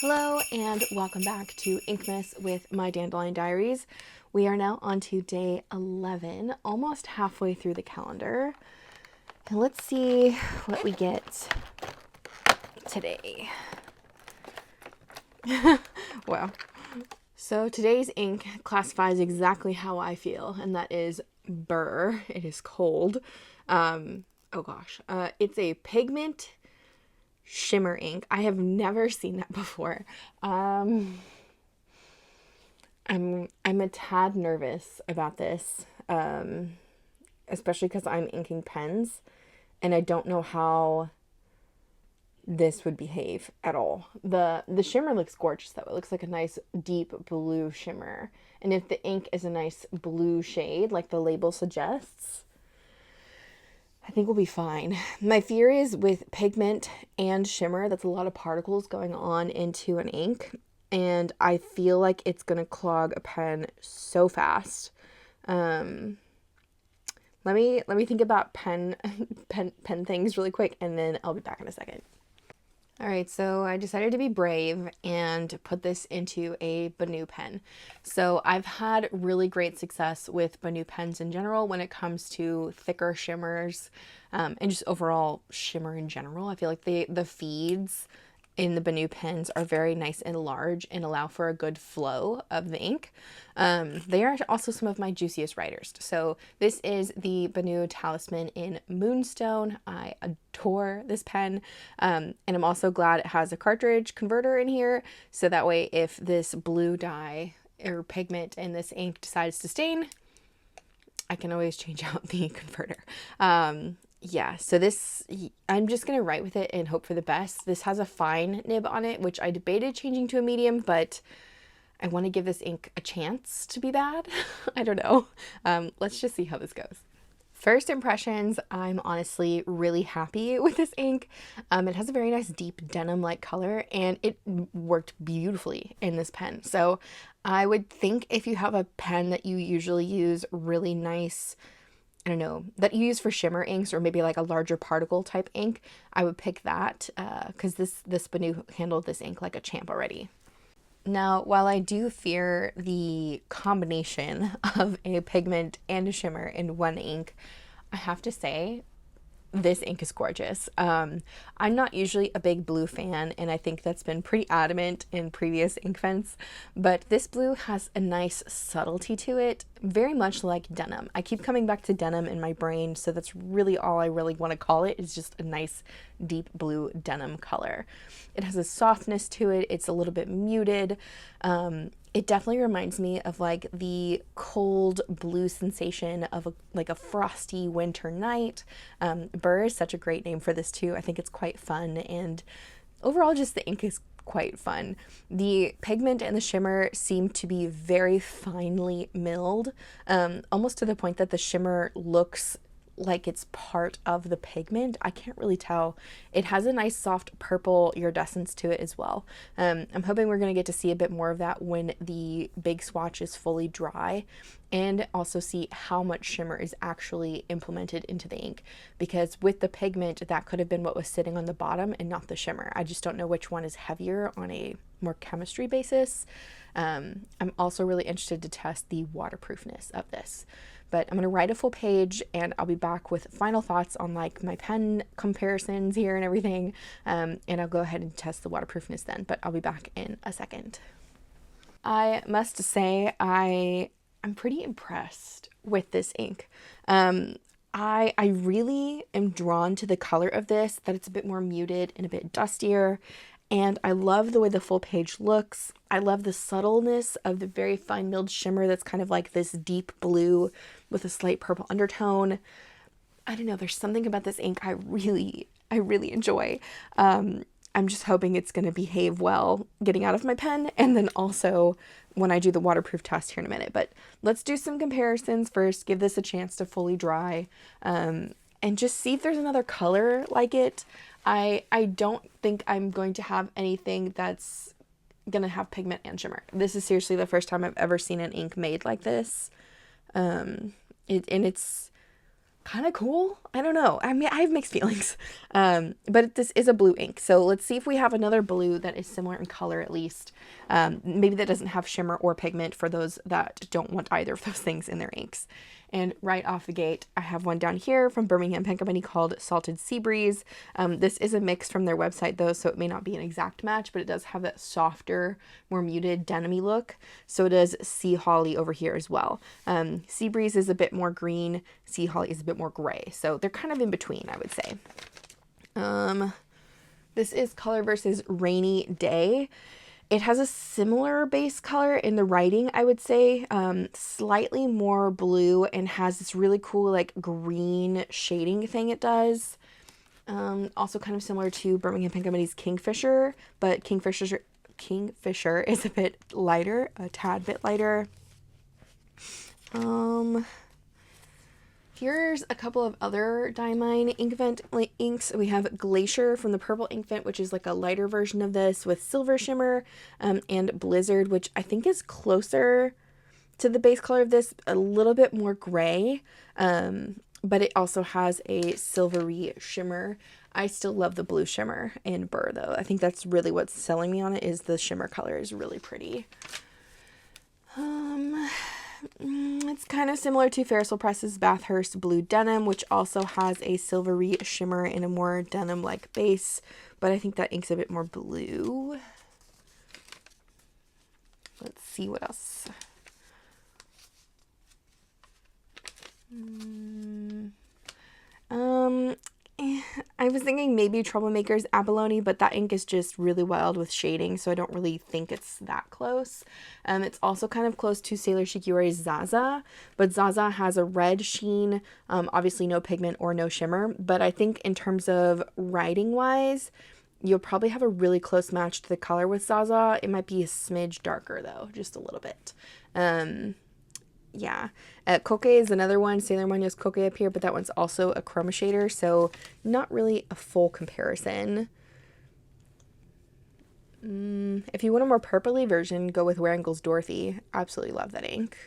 Hello and welcome back to Inkmas with my Dandelion Diaries. We are now on to day 11, almost halfway through the calendar. And let's see what we get today. Wow. So today's ink classifies exactly how I feel, and that is Brrr. It is cold. It's a pigment shimmer ink. I have never seen that before. I'm a tad nervous about this, especially because I'm inking pens, and I don't know how this would behave at all. The shimmer looks gorgeous though. It looks like a nice deep blue shimmer, and if the ink is a nice blue shade like the label suggests, I think we'll be fine. My fear is with pigment and shimmer, that's a lot of particles going on into an ink, and I feel like it's going to clog a pen so fast. Let me think about pen things really quick, and then I'll be back in a second. All right, so I decided to be brave and put this into a 𝗏𝗏 pen. So I've had really great success with 𝗏𝗏 pens in general when it comes to thicker shimmers, and just overall shimmer in general. I feel like the feeds in the 𝗏𝗏 pens are very nice and large and allow for a good flow of the ink. They are also some of my juiciest writers. So this is the 𝗏𝗏 Talisman in Moonstone. I adore this pen, and I'm also glad it has a cartridge converter in here, so that way if this blue dye or pigment in this ink decides to stain, I can always change out the converter. Yeah, so this, I'm just going to write with it and hope for the best. This has a fine nib on it, which I debated changing to a medium, but I want to give this ink a chance to be bad. I don't know. Let's just see how this goes. First impressions, I'm honestly really happy with this ink. It has a very nice deep denim-like color, and it worked beautifully in this pen. So I would think if you have a pen that you usually use really nice, I don't know, that you use for shimmer inks or maybe like a larger particle type ink, I would pick that because this 𝗏𝗏 handled this ink like a champ already. Now, while I do fear the combination of a pigment and a shimmer in one ink, I have to say this ink is gorgeous. I'm not usually a big blue fan, and I think that's been pretty adamant in previous Inkvents, but this blue has a nice subtlety to it, very much like denim. I keep coming back to denim in my brain, so that's really all I really want to call it, is just a nice deep blue denim color. It has a softness to it, it's a little bit muted. It definitely reminds me of like the cold blue sensation of a frosty winter night. Brrr is such a great name for this too. I think it's quite fun, and overall just the ink is quite fun. The pigment and the shimmer seem to be very finely milled, almost to the point that the shimmer looks like it's part of the pigment. I can't really tell. It has a nice soft purple iridescence to it as well. I'm hoping we're going to get to see a bit more of that when the big swatch is fully dry, and also see how much shimmer is actually implemented into the ink, because with the pigment that could have been what was sitting on the bottom and not the shimmer. I just don't know which one is heavier on a more chemistry basis. I'm also really interested to test the waterproofness of this. But I'm going to write a full page, and I'll be back with final thoughts on like my pen comparisons here and everything, and I'll go ahead and test the waterproofness then, but I'll be back in a second. I must say I'm pretty impressed with this ink. I really am drawn to the color of this, that it's a bit more muted and a bit dustier. And I love the way the full page looks. I love the subtleness of the very fine milled shimmer that's kind of like this deep blue with a slight purple undertone. I don't know, there's something about this ink I really enjoy. I'm just hoping it's going to behave well getting out of my pen, and then also when I do the waterproof test here in a minute. But let's do some comparisons first, give this a chance to fully dry, and just see if there's another color like it. I don't think I'm going to have anything that's gonna have pigment and shimmer. This is seriously the first time I've ever seen an ink made like this. It's kind of cool. I don't know. I mean, I have mixed feelings. But this is a blue ink. So let's see if we have another blue that is similar in color at least. Maybe that doesn't have shimmer or pigment for those that don't want either of those things in their inks. And right off the gate, I have one down here from Birmingham Pen Company called Salted Sea Breeze. This is a mix from their website though, so it may not be an exact match, but it does have that softer, more muted denim-y look. So does Sea Holly over here as well. Sea Breeze is a bit more green, Sea Holly is a bit more gray. So they're kind of in between, I would say. This is Color versus Rainy Day. It has a similar base color in the writing, I would say, slightly more blue, and has this really cool like green shading thing it does. Also kind of similar to Birmingham Pen Company's Kingfisher, but Kingfisher is a bit lighter, a tad bit lighter. Here's a couple of other Diamine Inkvent inks. We have Glacier from the Purple Inkvent, which is like a lighter version of this with silver shimmer, and Blizzard, which I think is closer to the base color of this, a little bit more gray, but it also has a silvery shimmer. I still love the blue shimmer in Brrr though. I think that's really what's selling me on it, is the shimmer color is really pretty. It's kind of similar to Ferriswheel Press's Bathurst Blue Denim, which also has a silvery shimmer and a more denim-like base, but I think that ink's a bit more blue. Let's see what else. I was thinking maybe Troublemaker's Abalone, but that ink is just really wild with shading, so I don't really think it's that close. It's also kind of close to Sailor Shikiori's Zaza, but Zaza has a red sheen, obviously no pigment or no shimmer, but I think in terms of writing-wise, you'll probably have a really close match to the color with Zaza. It might be a smidge darker, though, just a little bit. Yeah, 𝗃𝗃𝗃 is another one. Sailor Moon has 𝗃𝗃𝗃 up here, but that one's also a chroma shader, so not really a full comparison. If you want a more purpley version, go with Warangle's Dorothy. Absolutely love that ink.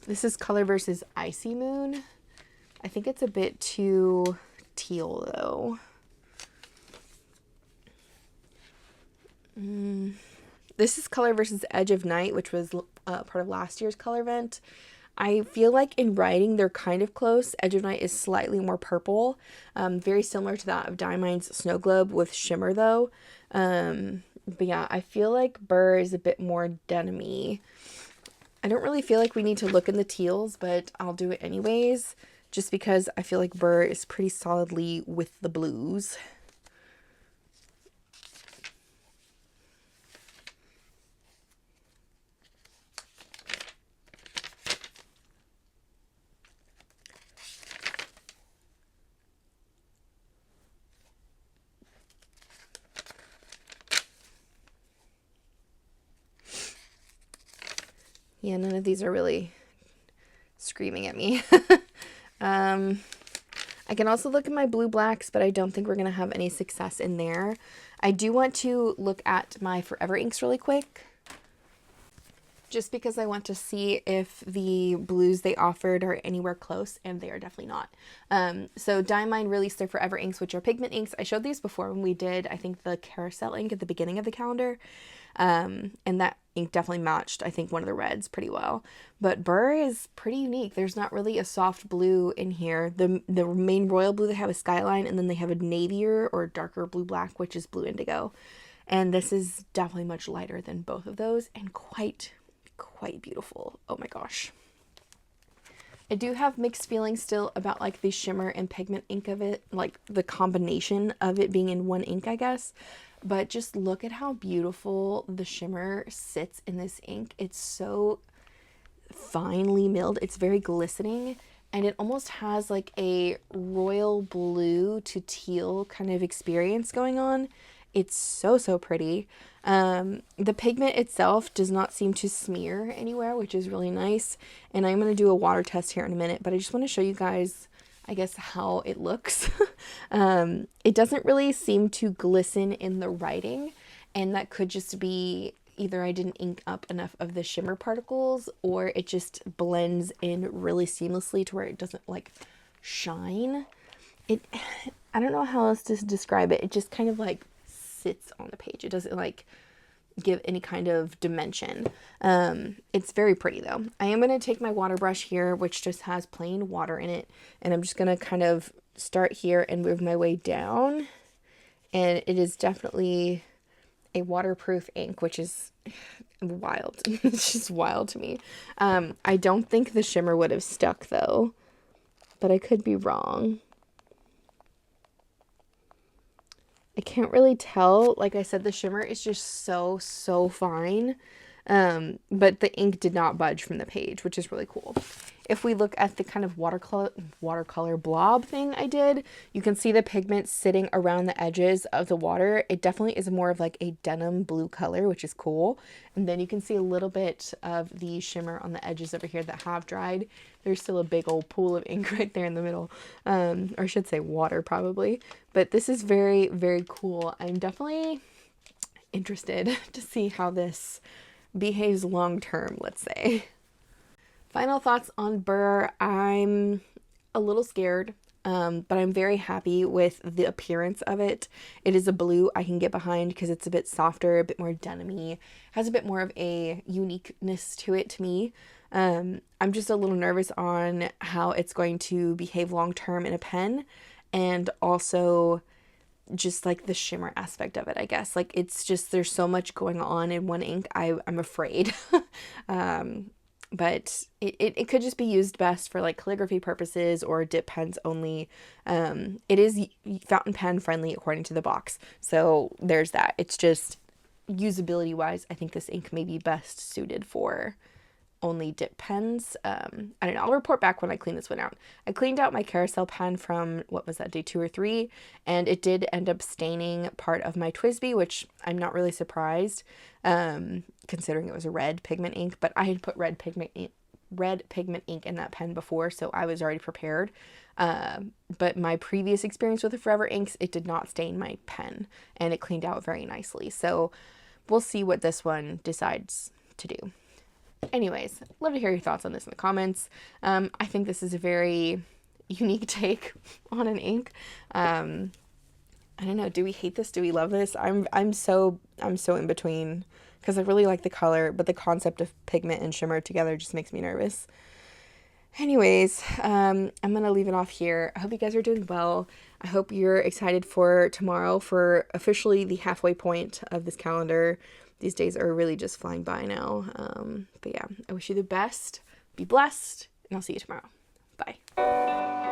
This is Color versus Icy Moon. I think it's a bit too teal, though. This is Color versus Edge of Night, which was part of last year's color event. I feel like in writing they're kind of close. Edge of Night is slightly more purple, very similar to that of Diamine's Snow Globe with shimmer though. But yeah, I feel like Brrr is a bit more denim-y. I don't really feel like we need to look in the teals, but I'll do it anyways, just because I feel like Brrr is pretty solidly with the blues. Yeah, none of these are really screaming at me. I can also look at my blue blacks, but I don't think we're going to have any success in there. I do want to look at my Forever inks really quick, just because I want to see if the blues they offered are anywhere close, and they are definitely not. So Diamine released their Forever inks, which are pigment inks. I showed these before when we did, I think, the carousel ink at the beginning of the calendar. And that ink definitely matched, I think, one of the reds pretty well. But Brrr is pretty unique. There's not really a soft blue in here. The main royal blue they have is Skyline, and then they have a navier or darker blue black, which is blue indigo. And this is definitely much lighter than both of those, and quite beautiful. Oh my gosh. I do have mixed feelings still about like the shimmer and pigment ink of it, like the combination of it being in one ink, I guess. But just look at how beautiful the shimmer sits in this ink. It's so finely milled. It's very glistening, and it almost has like a royal blue to teal kind of experience going on. It's so pretty. The pigment itself does not seem to smear anywhere, which is really nice. And I'm going to do a water test here in a minute, but I just want to show you guys, I guess, how it looks. It doesn't really seem to glisten in the writing, and that could just be either I didn't ink up enough of the shimmer particles, or it just blends in really seamlessly to where it doesn't like shine. I don't know how else to describe it. It just kind of like sits on the page. It doesn't like give any kind of dimension. It's very pretty though. I am going to take my water brush here, which just has plain water in it, and I'm just going to kind of start here and move my way down. And it is definitely a waterproof ink, which is wild. It's just wild to me. I don't think the shimmer would have stuck though, but I could be wrong. I can't really tell. Like I said, the shimmer is just so fine. But the ink did not budge from the page, which is really cool. If we look at the kind of watercolor blob thing I did, you can see the pigment sitting around the edges of the water. It definitely is more of like a denim blue color, which is cool. And then you can see a little bit of the shimmer on the edges over here that have dried. There's still a big old pool of ink right there in the middle. Or I should say water probably. But this is very, very cool. I'm definitely interested to see how this behaves long term, let's say. Final thoughts on Brrr. I'm a little scared, but I'm very happy with the appearance of it. It is a blue I can get behind because it's a bit softer, a bit more denim-y, has a bit more of a uniqueness to it to me. I'm just a little nervous on how it's going to behave long term in a pen, and also just like the shimmer aspect of it, I guess. Like it's just, there's so much going on in one ink. I'm afraid. But it could just be used best for like calligraphy purposes or dip pens only. It is fountain pen friendly according to the box, so there's that. It's just usability wise, I think this ink may be best suited for only dip pens. I don't know, I'll report back when I clean this one out. I cleaned out my carousel pen from, what was that, day 2 or 3, and it did end up staining part of my 𝗬𝗏𝗍, which I'm not really surprised, considering it was a red pigment ink, but I had put red pigment ink in that pen before, so I was already prepared. But my previous experience with the Forever inks, it did not stain my pen, and it cleaned out very nicely. So we'll see what this one decides to do. Anyways, love to hear your thoughts on this in the comments. I think this is a very unique take on an ink. I don't know, do we hate this? Do we love this? I'm so in between, because I really like the color, but the concept of pigment and shimmer together just makes me nervous. Anyways, I'm gonna leave it off here. I hope you guys are doing well. I hope you're excited for tomorrow, for officially the halfway point of this calendar. These days are really just flying by now. But yeah, I wish you the best. Be blessed, and I'll see you tomorrow. Bye.